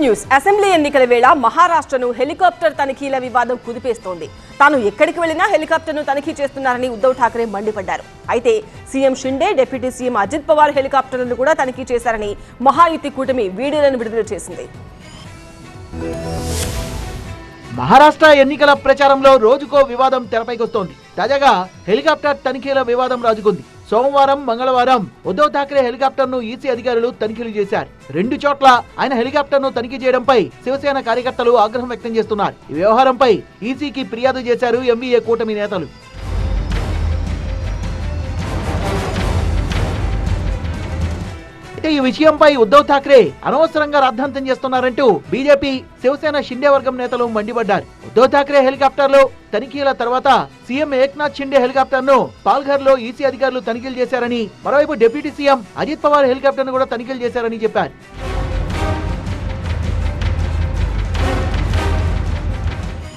News assembly ఎన్నికల వేళ మహారాష్ట్రను helicopter తనిఖీల వివాదం కుదిపేస్తోంది. తాను ఎక్కడికి వెళ్లినా హెలికాప్టర్ను తనిఖీ చేస్తున్నారని ఉద్దవ్ ఠాక్రే మండిపడ్డారు. అయితే CM Shinde, deputy CM Ajit Pawar హెలికాప్టర్లను కూడా తనిఖీ చేశారని మహాయుతి కూటమి వీడియోలను విడుదల చేసింది. మహారాష్ట్ర ఎన్నికల ప్రచారంలో రోజుకో వివాదం తెరపైకొస్తోంది. తాజాగా హెలికాప్టర్ తనిఖీల వివాదం రాజుకుంది. సోమవారం, మంగళవారం ఉద్దవ్ ఠాక్రే హెలికాప్టర్ ను ఈసీ అధికారులు తనిఖీలు చేశారు. 2 చోట్ల ఆయన హెలికాప్టర్ ను తనిఖీ చేయడంపై శివసేన కార్యకర్తలు ఆగ్రహం వ్యక్తం చేస్తున్నారు. ఈ వ్యవహారంపై ఈసీకి ఫిర్యాదు చేశారు ఎంవీఏ కూటమి నేతలు. అయితే ఈ విషయంపై ఉద్దవ్ ఠాక్రే అనవసరంగా రాద్ధాంతం చేస్తున్నారంటూ బీజేపీ, శివసేన, షిండే వర్గం నేతలు మండిపడ్డారు. ఉద్దవ్ ఠాక్రే హెలికాప్టర్ లో తనిఖీల తర్వాత సీఎం ఏక్నాథ్ షిండే హెలికాప్టర్ ను పాల్ఘర్ లో ఈసీ అధికారులు తనిఖీలు చేశారని, మరోవైపు deputy CM Ajit Pawar helicopter ను కూడా తనిఖీలు చేశారని చెప్పారు.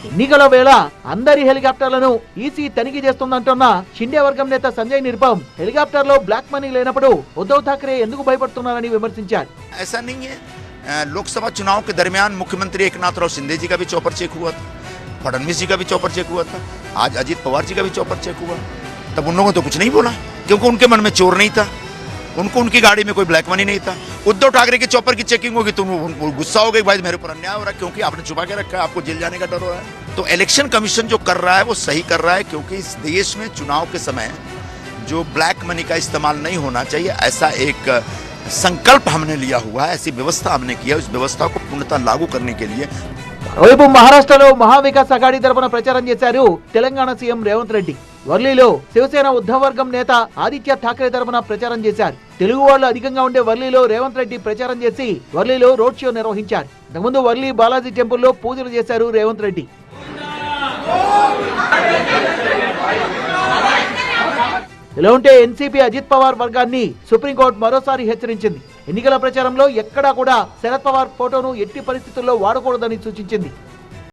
ఎన్నికల వేళ అందరి హెలికాప్టర్లను ఈసీ తనిఖీ చేస్తుందంటున్న షిండే వర్గం నేత సంజయ్ నిరుపమ్ హెలికాప్టర్ లో బ్లాక్ మనీ లేనప్పుడు ఉద్దవ్ ఠాక్రే ఎందుకు భయపడుతున్నారని విమర్శించారు. ऐसा नहीं है, लोकसभा चुनाव के दरमियान मुख्यमंत्री एकनाथ राव शिंदे जी का भी चॉपर चेक हुआ था, फडणवीस जी का भी चॉपर चेक हुआ था, आज अजित पवार जी का भी चॉपर चेक हुआ। तब उन लोगों ने तो कुछ नहीं बोला क्योंकि उनके मन में चोर नहीं था, उनको उनकी गाड़ी में कोई ब्लैक मनी नहीं था। उद्धव ठाकरे की चॉपर की चेकिंग होगी तो उनको गुस्सा हो गई, भाई मेरे ऊपर अन्याय हो रहा है क्योंकि आपने छुपा के रखा है, आपको जेल जाने का डर हो रहा है। तो इलेक्शन कमीशन जो कर रहा है वो सही कर रहा है, क्योंकि इस देश में चुनाव के समय जो ब्लैक मनी का इस्तेमाल नहीं होना चाहिए, ऐसा एक संकल्प हमने लिया हुआ है, ऐसी व्यवस्था हमने किया। उस व्यवस्था को पूर्णतः लागू करने के लिए మరోవైపు మహారాష్ట్రలో మహావికాస్ అఘాడీ తరపున ప్రచారం చేశారు తెలంగాణ సీఎం రేవంత్ రెడ్డి. వర్లీలో శివసేన ఉద్ధవ్ వర్గం నేత ఆదిత్య ఠాక్రే తరపున ప్రచారం చేశారు. తెలుగు వాళ్ళు అధికంగా ఉండే వర్లీలో రేవంత్ రెడ్డి ప్రచారం చేసి వర్లీలో రోడ్ షో నిర్వహించారు. ఇంతకుముందు వర్లీ బాలాజీ టెంపుల్లో పూజలు చేశారు రేవంత్ రెడ్డి. ఇలా ఉంటే ఎన్సీపీ అజిత్ పవార్ వర్గాన్ని సుప్రీంకోర్టు మరోసారి హెచ్చరించింది. ఎన్నికల ప్రచారంలో ఎక్కడా కూడా శరద్ పవార్ ఫోటోను ఎట్టి పరిస్థితుల్లో వాడకూడదని సూచించింది.